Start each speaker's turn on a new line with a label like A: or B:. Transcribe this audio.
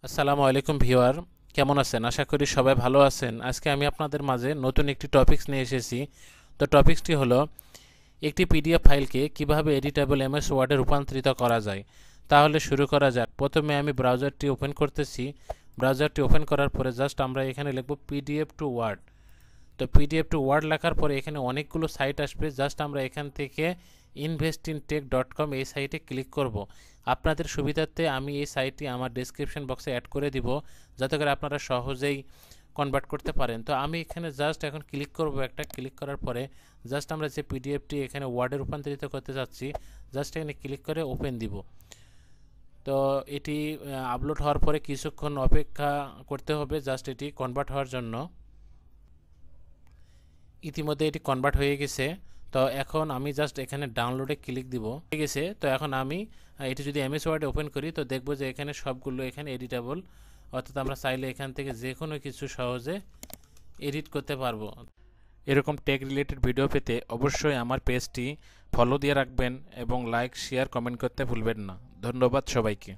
A: আসসালামু আলাইকুম ভিউয়ার, কেমন আছেন? আশা করি সবাই ভালো আছেন। আজকে আমি আপনাদের মাঝে নতুন একটি টপিকস নিয়ে এসেছি। তো টপিকসটি হলো একটি পিডিএফ ফাইলকে কিভাবে এডিটেবল এমএস ওয়ার্ডে রূপান্তরিত করা যায়। তাহলে শুরু করা যাক। প্রথমে আমি ব্রাউজারটি ওপেন করতেছি। ব্রাউজারটি ওপেন করার পরে জাস্ট আমরা এখানে লিখব পিডিএফ টু ওয়ার্ড। তো পিডিএফ টু ওয়ার্ড লেখার পরে এখানে অনেকগুলো সাইট আসবে। জাস্ট আমরা এখান থেকে investinTech.com এই সাইটে ক্লিক করব। আপনাদের সুবিধার্থে আমি এই সাইটটি আমার ডেসক্রিপশন বক্সে অ্যাড করে দিব, যাতে করে আপনারা সহজেই কনভার্ট করতে পারেন। তো আমি এখানে জাস্ট এখন ক্লিক করব। একটা ক্লিক করার পরে জাস্ট আমরা যে পিডিএফটি এখানে ওয়ার্ডে রূপান্তরিত করতে চাচ্ছি, জাস্ট এখানে ক্লিক করে ওপেন দিব। তো এটি আপলোড হওয়ার পরে কিছুক্ষণ অপেক্ষা করতে হবে জাস্ট এটি কনভার্ট হওয়ার জন্য। ইতিমধ্যে এটি কনভার্ট হয়ে গেছে। তো এখন আমি জাস্ট এখানে ডাউনলোডে ক্লিক দিব। হয়ে গেছে। তো এখন আমি এটি যদি এমএস ওয়ার্ডে ওপেন করি তো দেখব যে এখানে সবগুলো এখানে এডিটেবল, অর্থাৎ আমরা চাইলে এখান থেকে যে কোনো কিছু সহজে এডিট করতে পারবো। এরকম টেক রিলেটেড ভিডিও পেতে অবশ্যই আমার পেজটি ফলো দিয়ে রাখবেন এবং লাইক, শেয়ার, কমেন্ট করতে ভুলবেন না। ধন্যবাদ সবাইকে।